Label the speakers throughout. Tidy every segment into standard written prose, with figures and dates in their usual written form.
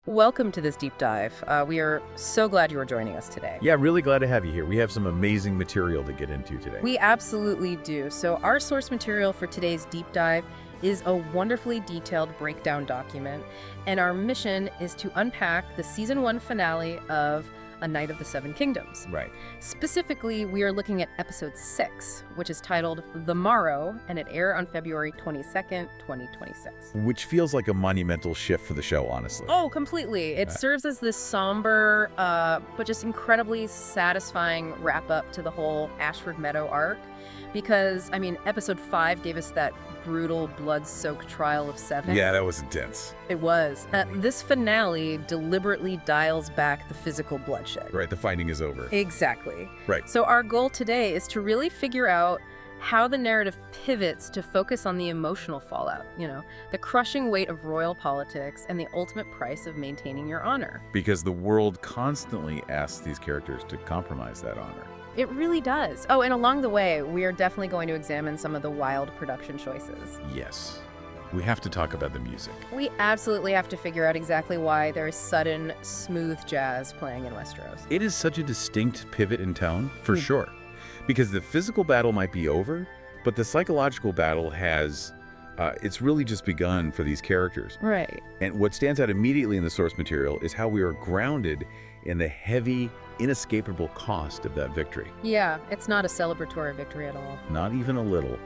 Speaker 1: Welcome to this deep dive. We are so glad you are joining us today.
Speaker 2: Yeah, really glad to have you here. We have some amazing material to get into today.
Speaker 1: We absolutely do. So our source material for today's deep dive is a wonderfully detailed breakdown document, and our mission is to unpack the season 1 finale of A Night of the Seven Kingdoms.
Speaker 2: Right.
Speaker 1: Specifically, we are looking at episode 6, which is titled The Morrow, and it aired on February 22nd, 2026.
Speaker 2: Which feels like a monumental shift for the show, honestly.
Speaker 1: Oh, completely. It serves as this somber, but just incredibly satisfying wrap-up to the whole Ashford Meadow arc. Because, episode 5 gave us that brutal, blood-soaked trial of 7.
Speaker 2: Yeah, that was intense.
Speaker 1: It was. This finale deliberately dials back the physical bloodshed.
Speaker 2: Right, the fighting is over.
Speaker 1: Exactly.
Speaker 2: Right.
Speaker 1: So our goal today is to really figure out how the narrative pivots to focus on the emotional fallout, the crushing weight of royal politics and the ultimate price of maintaining your honor.
Speaker 2: Because the world constantly asks these characters to compromise that honor.
Speaker 1: It really does. Oh, and along the way, we are definitely going to examine some of the wild production choices.
Speaker 2: Yes. We have to talk about the music.
Speaker 1: We absolutely have to figure out exactly why there is sudden, smooth jazz playing in Westeros.
Speaker 2: It is such a distinct pivot in tone, for sure. Because the physical battle might be over, but the psychological battle has, it's really just begun for these characters.
Speaker 1: Right.
Speaker 2: And what stands out immediately in the source material is how we are grounded in the heavy, inescapable cost of that victory.
Speaker 1: Yeah, it's not a celebratory victory at all.
Speaker 2: Not even a little.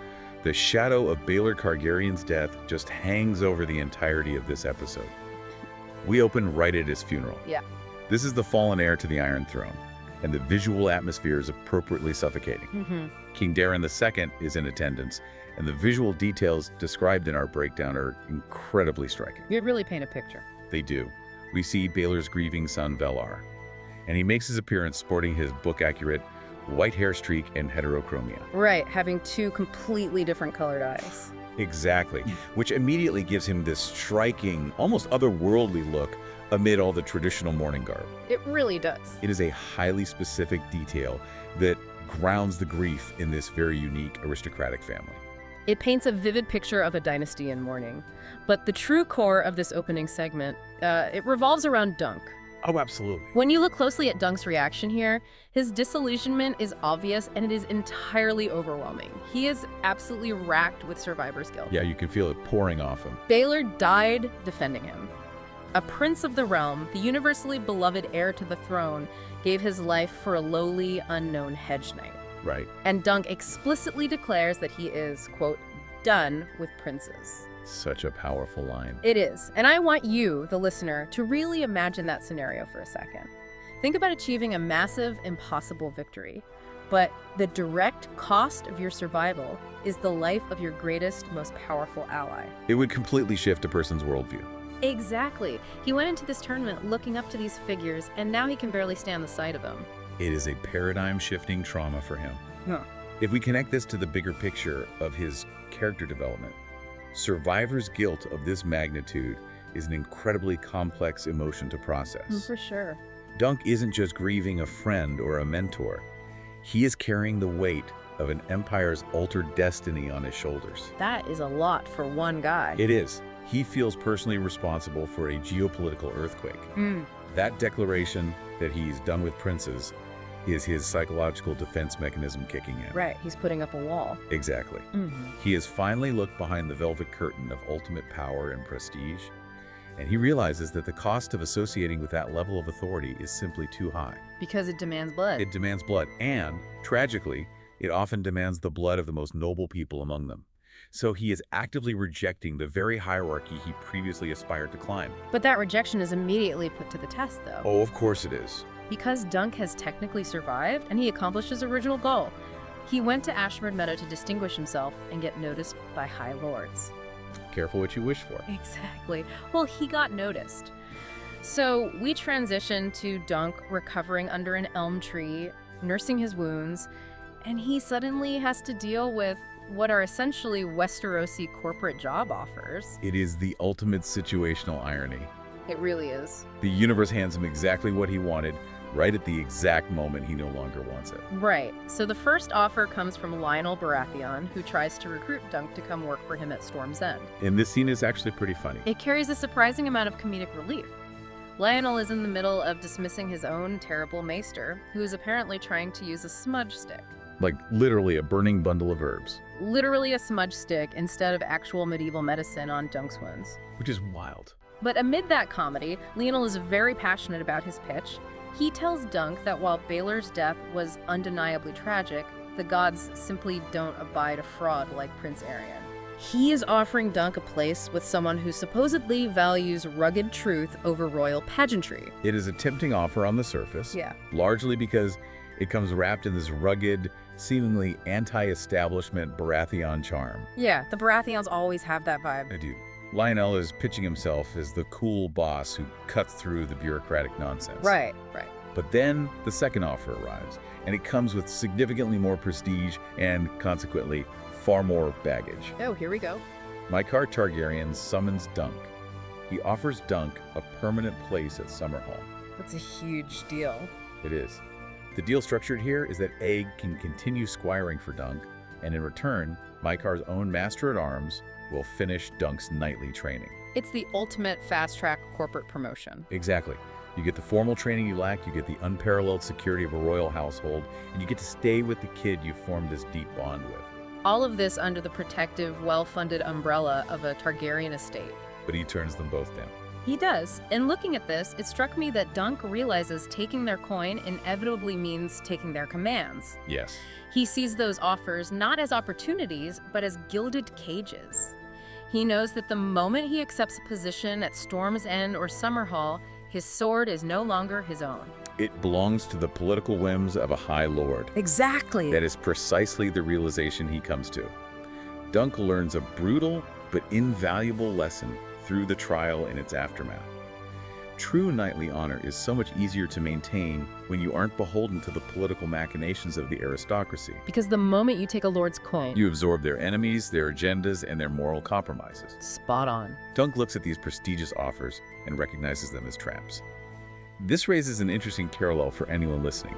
Speaker 2: The shadow of Baelor Targaryen's death just hangs over the entirety of this episode. We open right at his funeral.
Speaker 1: Yeah.
Speaker 2: This is the fallen heir to the Iron Throne, and the visual atmosphere is appropriately suffocating. King Daeron II is in attendance, and the visual details described in our breakdown are incredibly striking.
Speaker 1: You really paint a picture.
Speaker 2: They do. We see Baelor's grieving son, Valarr, and he makes his appearance sporting his book-accurate white hair streak and heterochromia.
Speaker 1: Right, having two completely different colored eyes.
Speaker 2: Exactly, which immediately gives him this striking, almost otherworldly look amid all the traditional mourning garb.
Speaker 1: It really does.
Speaker 2: It is a highly specific detail that grounds the grief in this very unique aristocratic family.
Speaker 1: It paints a vivid picture of a dynasty in mourning. But the true core of this opening segment, it revolves around Dunk.
Speaker 2: Oh, absolutely.
Speaker 1: When you look closely at Dunk's reaction here, his disillusionment is obvious and it is entirely overwhelming. He is absolutely racked with survivor's guilt.
Speaker 2: Yeah, you can feel it pouring off him.
Speaker 1: Baelor died defending him. A prince of the realm, the universally beloved heir to the throne, gave his life for a lowly, unknown hedge knight.
Speaker 2: Right.
Speaker 1: And Dunk explicitly declares that he is, quote, done with princes.
Speaker 2: Such a powerful line.
Speaker 1: It is. And I want you, the listener, to really imagine that scenario for a second. Think about achieving a massive, impossible victory. But the direct cost of your survival is the life of your greatest, most powerful ally.
Speaker 2: It would completely shift a person's worldview.
Speaker 1: Exactly. He went into this tournament looking up to these figures, and now he can barely stand the sight of them.
Speaker 2: It is a paradigm-shifting trauma for him.
Speaker 1: Huh.
Speaker 2: If we connect this to the bigger picture of his character development, survivor's guilt of this magnitude is an incredibly complex emotion to process.
Speaker 1: For sure.
Speaker 2: Dunk isn't just grieving a friend or a mentor. He is carrying the weight of an empire's altered destiny on his shoulders.
Speaker 1: That is a lot for one guy.
Speaker 2: It is. He feels personally responsible for a geopolitical earthquake. That declaration that he's done with princes is his psychological defense mechanism kicking in.
Speaker 1: Right, he's putting up a wall.
Speaker 2: Exactly. He has finally looked behind the velvet curtain of ultimate power and prestige, and he realizes that the cost of associating with that level of authority is simply too high.
Speaker 1: Because it demands blood.
Speaker 2: It demands blood, and, tragically, it often demands the blood of the most noble people among them. So he is actively rejecting the very hierarchy he previously aspired to climb.
Speaker 1: But that rejection is immediately put to the test, though.
Speaker 2: Oh, of course it is.
Speaker 1: Because Dunk has technically survived and he accomplished his original goal. He went to Ashford Meadow to distinguish himself and get noticed by high lords.
Speaker 2: Careful what you wish for.
Speaker 1: Exactly. Well, he got noticed. So we transition to Dunk recovering under an elm tree, nursing his wounds, and he suddenly has to deal with what are essentially Westerosi corporate job offers.
Speaker 2: It is the ultimate situational irony.
Speaker 1: It really is.
Speaker 2: The universe hands him exactly what he wanted, right at the exact moment he no longer wants it.
Speaker 1: Right. So the first offer comes from Lionel Baratheon, who tries to recruit Dunk to come work for him at Storm's End.
Speaker 2: And this scene is actually pretty funny.
Speaker 1: It carries a surprising amount of comedic relief. Lionel is in the middle of dismissing his own terrible maester, who is apparently trying to use a smudge stick.
Speaker 2: Like literally a burning bundle of herbs.
Speaker 1: Literally a smudge stick instead of actual medieval medicine on Dunk's wounds.
Speaker 2: Which is wild.
Speaker 1: But amid that comedy, Lionel is very passionate about his pitch. He tells Dunk that while Baelor's death was undeniably tragic, the gods simply don't abide a fraud like Prince Arion. He is offering Dunk a place with someone who supposedly values rugged truth over royal pageantry.
Speaker 2: It is a tempting offer on the surface.
Speaker 1: Yeah.
Speaker 2: Largely because it comes wrapped in this rugged, seemingly anti-establishment Baratheon charm.
Speaker 1: Yeah, the Baratheons always have that vibe.
Speaker 2: I do. Lionel is pitching himself as the cool boss who cuts through the bureaucratic nonsense.
Speaker 1: Right.
Speaker 2: But then the second offer arrives, and it comes with significantly more prestige and, consequently, far more baggage.
Speaker 1: Oh, here we go.
Speaker 2: Baelor Targaryen summons Dunk. He offers Dunk a permanent place at Summerhall.
Speaker 1: That's a huge deal.
Speaker 2: It is. The deal structured here is that Egg can continue squiring for Dunk, and in return, Mykar's own master-at-arms will finish Dunk's knightly training.
Speaker 1: It's the ultimate fast-track corporate promotion.
Speaker 2: Exactly. You get the formal training you lack, you get the unparalleled security of a royal household, and you get to stay with the kid you formed this deep bond with.
Speaker 1: All of this under the protective, well-funded umbrella of a Targaryen estate.
Speaker 2: But he turns them both down.
Speaker 1: He does. In looking at this, it struck me that Dunk realizes taking their coin inevitably means taking their commands.
Speaker 2: Yes.
Speaker 1: He sees those offers not as opportunities, but as gilded cages. He knows that the moment he accepts a position at Storm's End or Summerhall, his sword is no longer his own.
Speaker 2: It belongs to the political whims of a high lord.
Speaker 1: Exactly.
Speaker 2: That is precisely the realization he comes to. Dunk learns a brutal but invaluable lesson through the trial and its aftermath. True knightly honor is so much easier to maintain when you aren't beholden to the political machinations of the aristocracy.
Speaker 1: Because the moment you take a lord's coin,
Speaker 2: You absorb their enemies, their agendas, and their moral compromises.
Speaker 1: spot on.
Speaker 2: Dunk looks at these prestigious offers and recognizes them as traps. This raises an interesting parallel for anyone listening.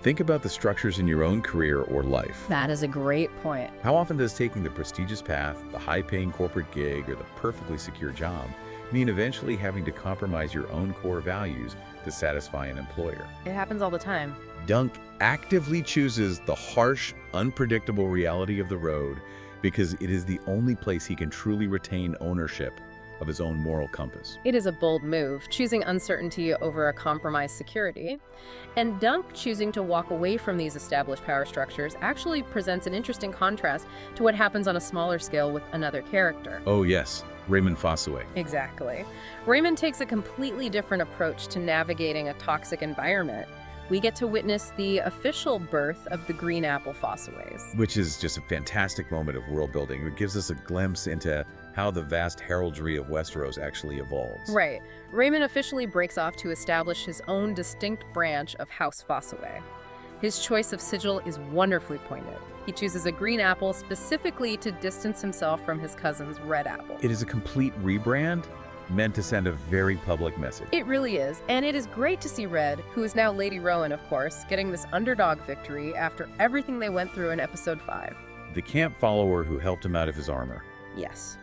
Speaker 2: Think about the structures in your own career or life.
Speaker 1: That is a great point.
Speaker 2: How often does taking the prestigious path, the high-paying corporate gig, or the perfectly secure job mean eventually having to compromise your own core values to satisfy an employer?
Speaker 1: It happens all the time.
Speaker 2: Dunk actively chooses the harsh, unpredictable reality of the road because it is the only place he can truly retain ownership of his own moral compass.
Speaker 1: It is a bold move, choosing uncertainty over a compromised security. And Dunk choosing to walk away from these established power structures actually presents an interesting contrast to what happens on a smaller scale with another character.
Speaker 2: Oh yes, Raymond Fossaway.
Speaker 1: Exactly. Raymond takes a completely different approach to navigating a toxic environment. We get to witness the official birth of the Green Apple Fossaways.
Speaker 2: Which is just a fantastic moment of world building. It gives us a glimpse into how the vast heraldry of Westeros actually evolves.
Speaker 1: Right. Raymond officially breaks off to establish his own distinct branch of House Fossaway. His choice of sigil is wonderfully pointed. He chooses a green apple specifically to distance himself from his cousin's red apple.
Speaker 2: It is a complete rebrand meant to send a very public message.
Speaker 1: It really is, and it is great to see Red, who is now Lady Rowan, of course, getting this underdog victory after everything they went through in episode 5.
Speaker 2: The camp follower who helped him out of his armor.
Speaker 1: Yes.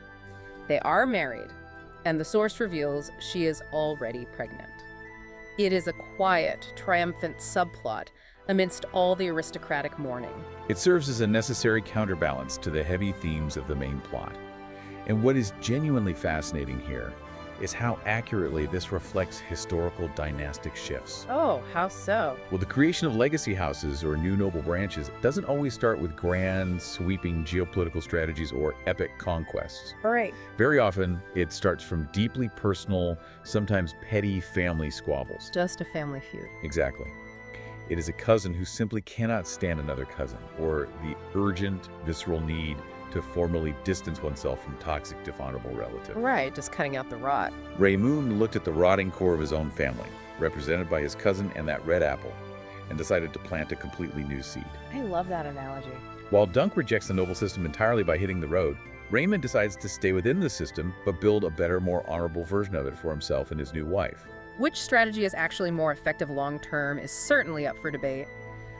Speaker 1: They are married, and the source reveals she is already pregnant. It is a quiet, triumphant subplot amidst all the aristocratic mourning.
Speaker 2: It serves as a necessary counterbalance to the heavy themes of the main plot. And what is genuinely fascinating here is how accurately this reflects historical dynastic shifts.
Speaker 1: Oh, how so?
Speaker 2: Well, the creation of legacy houses or new noble branches doesn't always start with grand, sweeping geopolitical strategies or epic conquests.
Speaker 1: All right.
Speaker 2: Very often, it starts from deeply personal, sometimes petty family squabbles.
Speaker 1: Just a family feud.
Speaker 2: Exactly. It is a cousin who simply cannot stand another cousin, or the urgent, visceral need to formally distance oneself from toxic, dishonorable relative.
Speaker 1: Right, just cutting out the rot.
Speaker 2: Raymond looked at the rotting core of his own family, represented by his cousin and that red apple, and decided to plant a completely new seed.
Speaker 1: I love that analogy.
Speaker 2: While Dunk rejects the noble system entirely by hitting the road, Raymond decides to stay within the system, but build a better, more honorable version of it for himself and his new wife.
Speaker 1: Which strategy is actually more effective long-term is certainly up for debate,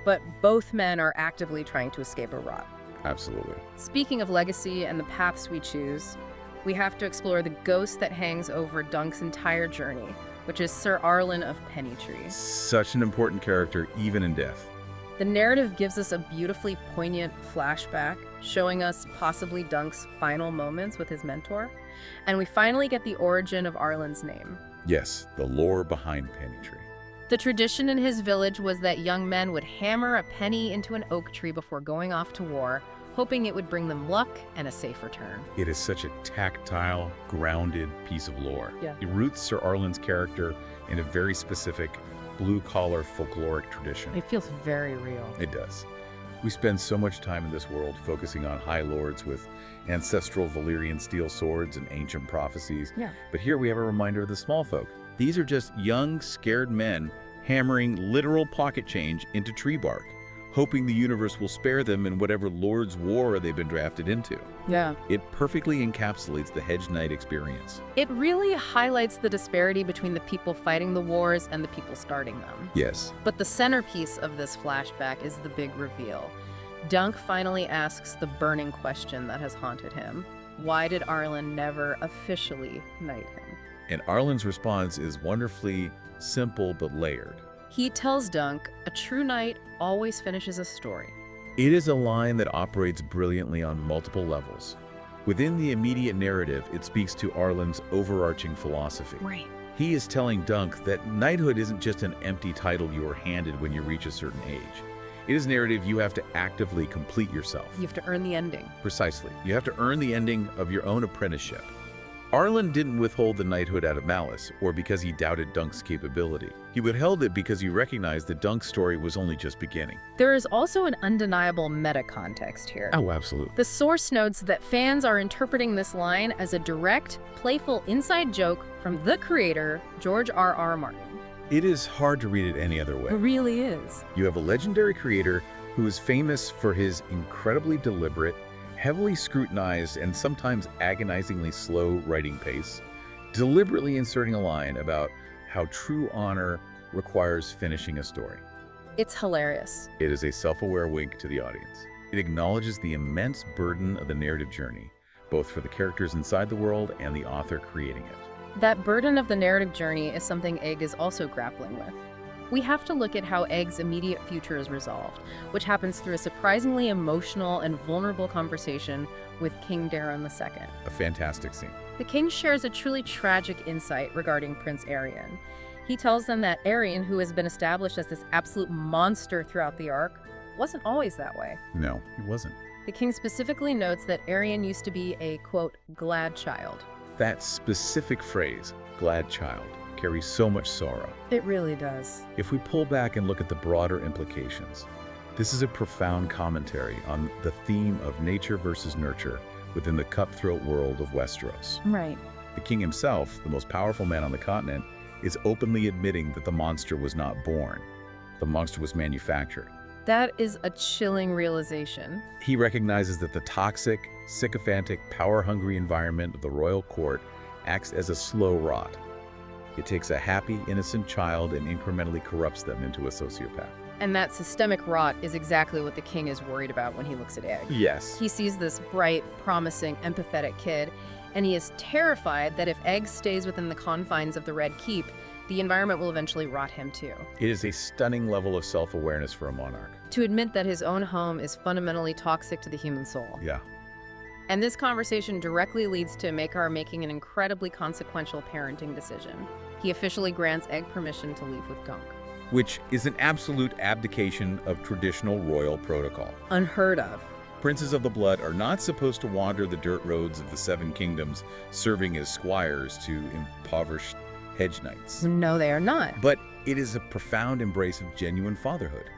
Speaker 1: but both men are actively trying to escape a rot.
Speaker 2: Absolutely.
Speaker 1: Speaking of legacy and the paths we choose, we have to explore the ghost that hangs over Dunk's entire journey. which is Sir Arlen of Pennytree.
Speaker 2: Such an important character, even in death.
Speaker 1: The narrative gives us a beautifully poignant flashback, showing us possibly Dunk's final moments with his mentor, and we finally get the origin of Arlen's name.
Speaker 2: Yes, the lore behind Pennytree.
Speaker 1: The tradition in his village was that young men would hammer a penny into an oak tree before going off to war, hoping it would bring them luck and a safe return.
Speaker 2: It is such a tactile, grounded piece of lore.
Speaker 1: Yeah.
Speaker 2: It roots Sir Arlen's character in a very specific blue-collar folkloric tradition.
Speaker 1: It feels very real.
Speaker 2: It does. We spend so much time in this world focusing on high lords with ancestral Valyrian steel swords and ancient prophecies.
Speaker 1: Yeah.
Speaker 2: But here we have a reminder of the small folk. These are just young, scared men hammering literal pocket change into tree bark, hoping the universe will spare them in whatever lord's war they've been drafted into.
Speaker 1: Yeah.
Speaker 2: It perfectly encapsulates the Hedge Knight experience.
Speaker 1: It really highlights the disparity between the people fighting the wars and the people starting them.
Speaker 2: Yes.
Speaker 1: But the centerpiece of this flashback is the big reveal. Dunk finally asks the burning question that has haunted him. Why did Arlen never officially knight him?
Speaker 2: And Arlen's response is wonderfully simple but layered.
Speaker 1: He tells Dunk, a true knight always finishes a story.
Speaker 2: It is a line that operates brilliantly on multiple levels. Within the immediate narrative, it speaks to Arlen's overarching philosophy.
Speaker 1: Right.
Speaker 2: He is telling Dunk that knighthood isn't just an empty title you are handed when you reach a certain age. It is narrative you have to actively complete yourself.
Speaker 1: You have to earn the ending.
Speaker 2: Precisely. You have to earn the ending of your own apprenticeship. Arlen didn't withhold the knighthood out of malice or because he doubted Dunk's capability. He withheld it because he recognized that Dunk's story was only just beginning.
Speaker 1: There is also an undeniable meta-context here.
Speaker 2: Oh, absolutely.
Speaker 1: The source notes that fans are interpreting this line as a direct, playful inside joke from the creator, George R.R. Martin.
Speaker 2: It is hard to read it any other way.
Speaker 1: It really is.
Speaker 2: You have a legendary creator who is famous for his incredibly deliberate, heavily scrutinized, and sometimes agonizingly slow writing pace, deliberately inserting a line about how true honor requires finishing a story.
Speaker 1: It's hilarious.
Speaker 2: It is a self-aware wink to the audience. It acknowledges the immense burden of the narrative journey, both for the characters inside the world and the author creating it.
Speaker 1: That burden of the narrative journey is something Egg is also grappling with. We have to look at how Egg's immediate future is resolved, which happens through a surprisingly emotional and vulnerable conversation with King Daeron II.
Speaker 2: A fantastic scene.
Speaker 1: The king shares a truly tragic insight regarding Prince Aerion. He tells them that Aerion, who has been established as this absolute monster throughout the arc, wasn't always that way.
Speaker 2: No, he wasn't.
Speaker 1: The king specifically notes that Aerion used to be a, quote, glad child.
Speaker 2: That specific phrase, glad child, carries so much sorrow.
Speaker 1: It really does.
Speaker 2: If we pull back and look at the broader implications, this is a profound commentary on the theme of nature versus nurture within the cutthroat world of Westeros.
Speaker 1: Right.
Speaker 2: The king himself, the most powerful man on the continent, is openly admitting that the monster was not born. The monster was manufactured.
Speaker 1: That is a chilling realization.
Speaker 2: He recognizes that the toxic, sycophantic, power-hungry environment of the royal court acts as a slow rot. It takes a happy, innocent child and incrementally corrupts them into a sociopath.
Speaker 1: And that systemic rot is exactly what the king is worried about when he looks at Egg.
Speaker 2: Yes.
Speaker 1: He sees this bright, promising, empathetic kid, and he is terrified that if Egg stays within the confines of the Red Keep, the environment will eventually rot him too.
Speaker 2: It is a stunning level of self-awareness for a monarch.
Speaker 1: To admit that his own home is fundamentally toxic to the human soul.
Speaker 2: Yeah.
Speaker 1: And this conversation directly leads to Maekar making an incredibly consequential parenting decision. He officially grants Egg permission to leave with Dunk.
Speaker 2: Which is an absolute abdication of traditional royal protocol.
Speaker 1: Unheard of.
Speaker 2: Princes of the blood are not supposed to wander the dirt roads of the Seven Kingdoms, serving as squires to impoverished hedge knights.
Speaker 1: No, they are not.
Speaker 2: But it is a profound embrace of genuine fatherhood.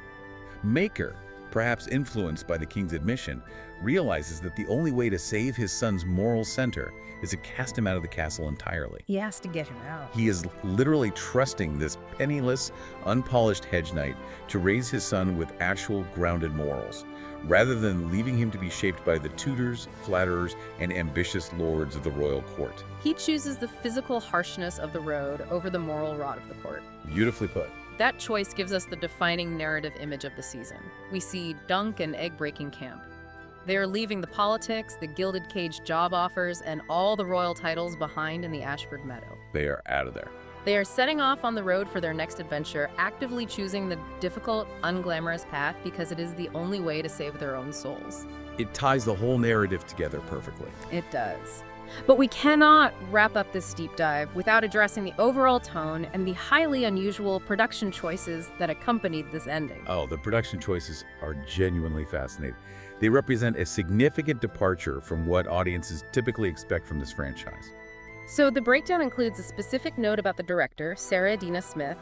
Speaker 2: Maekar, perhaps influenced by the king's admission, realizes that the only way to save his son's moral center is to cast him out of the castle entirely.
Speaker 1: He has to get him out.
Speaker 2: He is literally trusting this penniless, unpolished hedge knight to raise his son with actual grounded morals, rather than leaving him to be shaped by the tutors, flatterers, and ambitious lords of the royal court.
Speaker 1: He chooses the physical harshness of the road over the moral rot of the court.
Speaker 2: Beautifully put.
Speaker 1: That choice gives us the defining narrative image of the season. We see Dunk and Egg breaking camp. They are leaving the politics, the gilded cage job offers, and all the royal titles behind in the Ashford Meadow.
Speaker 2: They are out of there.
Speaker 1: They are setting off on the road for their next adventure, actively choosing the difficult, unglamorous path because it is the only way to save their own souls.
Speaker 2: It ties the whole narrative together perfectly.
Speaker 1: It does. But we cannot wrap up this deep dive without addressing the overall tone and the highly unusual production choices that accompanied this ending.
Speaker 2: Oh, the production choices are genuinely fascinating. They represent a significant departure from what audiences typically expect from this franchise.
Speaker 1: So the breakdown includes a specific note about the director, Sarah Dina Smith,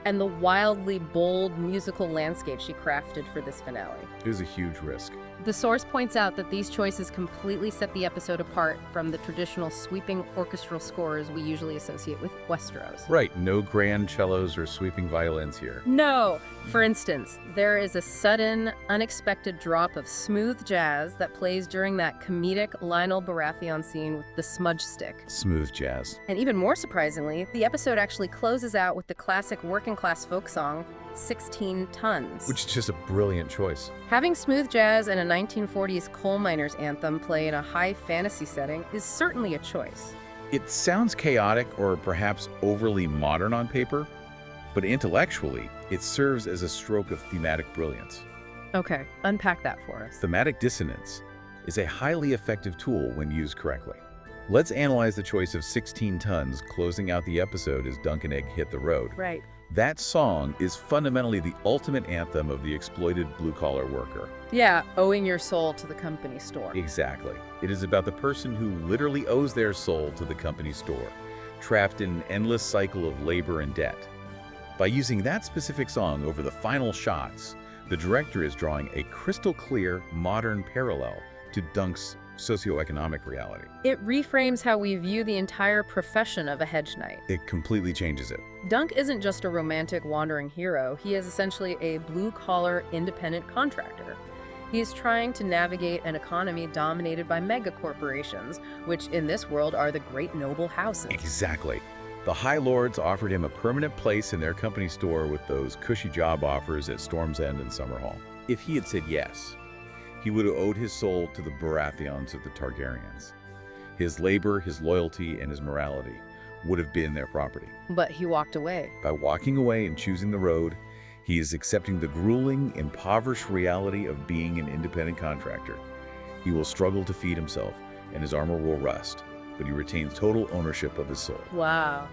Speaker 1: and the wildly bold musical landscape she crafted for this finale.
Speaker 2: It was a huge risk.
Speaker 1: The source points out that these choices completely set the episode apart from the traditional sweeping orchestral scores we usually associate with Westeros.
Speaker 2: Right, no grand cellos or sweeping violins here.
Speaker 1: No! For instance, there is a sudden, unexpected drop of smooth jazz that plays during that comedic Lionel Baratheon scene with the smudge stick.
Speaker 2: Smooth jazz.
Speaker 1: And even more surprisingly, the episode actually closes out with the classic working-class folk song, 16 Tons.
Speaker 2: Which is just a brilliant choice.
Speaker 1: Having smooth jazz and a 1940s coal miners anthem play in a high fantasy setting is certainly a choice.
Speaker 2: It sounds chaotic or perhaps overly modern on paper, but intellectually, it serves as a stroke of thematic brilliance.
Speaker 1: Okay, unpack that for us.
Speaker 2: Thematic dissonance is a highly effective tool when used correctly. Let's analyze the choice of 16 Tons closing out the episode as Dunk and Egg hit the road.
Speaker 1: Right.
Speaker 2: That song is fundamentally the ultimate anthem of the exploited blue-collar worker.
Speaker 1: Yeah, owing your soul to the company store.
Speaker 2: Exactly. It is about the person who literally owes their soul to the company store, trapped in an endless cycle of labor and debt. By using that specific song over the final shots, the director is drawing a crystal clear, modern parallel to Dunk's socioeconomic reality.
Speaker 1: It reframes how we view the entire profession of a hedge knight.
Speaker 2: It completely changes it.
Speaker 1: Dunk isn't just a romantic wandering hero, he is essentially a blue-collar independent contractor. He is trying to navigate an economy dominated by mega corporations, which in this world are the great noble houses.
Speaker 2: Exactly. The High Lords offered him a permanent place in their company store with those cushy job offers at Storm's End and Summerhall. If he had said yes, he would have owed his soul to the Baratheons of the Targaryens. His labor, his loyalty, and his morality would have been their property.
Speaker 1: But he walked away.
Speaker 2: By walking away and choosing the road, he is accepting the grueling, impoverished reality of being an independent contractor. He will struggle to feed himself, and his armor will rust, but he retains total ownership of his soul.
Speaker 1: Wow.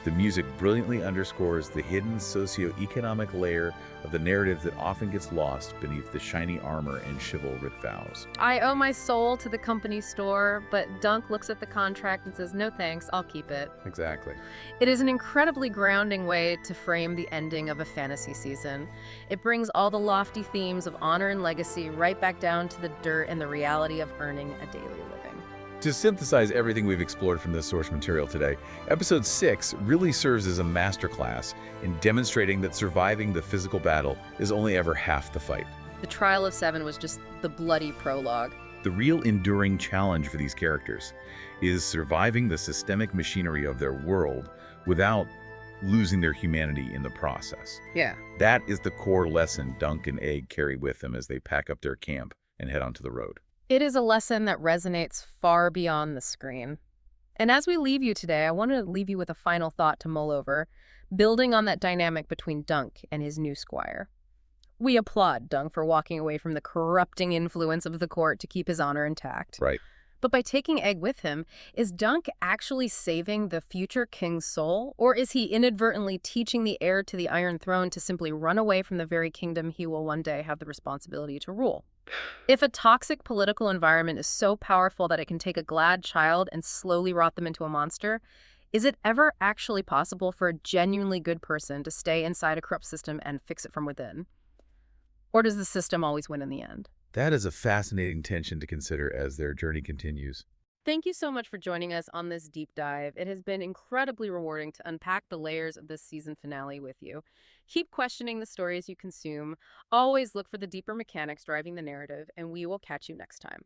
Speaker 2: The music brilliantly underscores the hidden socio-economic layer of the narrative that often gets lost beneath the shiny armor and chivalric vows.
Speaker 1: I owe my soul to the company store, but Dunk looks at the contract and says, no thanks, I'll keep it.
Speaker 2: Exactly.
Speaker 1: It is an incredibly grounding way to frame the ending of a fantasy season. It brings all the lofty themes of honor and legacy right back down to the dirt and the reality of earning a daily living.
Speaker 2: To synthesize everything we've explored from this source material today, Episode 6 really serves as a masterclass in demonstrating that surviving the physical battle is only ever half the fight.
Speaker 1: The Trial of Seven was just the bloody prologue.
Speaker 2: The real enduring challenge for these characters is surviving the systemic machinery of their world without losing their humanity in the process.
Speaker 1: Yeah.
Speaker 2: That is the core lesson Dunk and Egg carry with them as they pack up their camp and head onto the road.
Speaker 1: It is a lesson that resonates far beyond the screen. And as we leave you today, I want to leave you with a final thought to mull over, building on that dynamic between Dunk and his new squire. We applaud Dunk for walking away from the corrupting influence of the court to keep his honor intact.
Speaker 2: Right.
Speaker 1: But by taking Egg with him, is Dunk actually saving the future king's soul? Or is he inadvertently teaching the heir to the Iron Throne to simply run away from the very kingdom he will one day have the responsibility to rule? If a toxic political environment is so powerful that it can take a glad child and slowly rot them into a monster, is it ever actually possible for a genuinely good person to stay inside a corrupt system and fix it from within? Or does the system always win in the end?
Speaker 2: That is a fascinating tension to consider as their journey continues.
Speaker 1: Thank you so much for joining us on this deep dive. It has been incredibly rewarding to unpack the layers of this season finale with you. Keep questioning the stories you consume. Always look for the deeper mechanics driving the narrative, and we will catch you next time.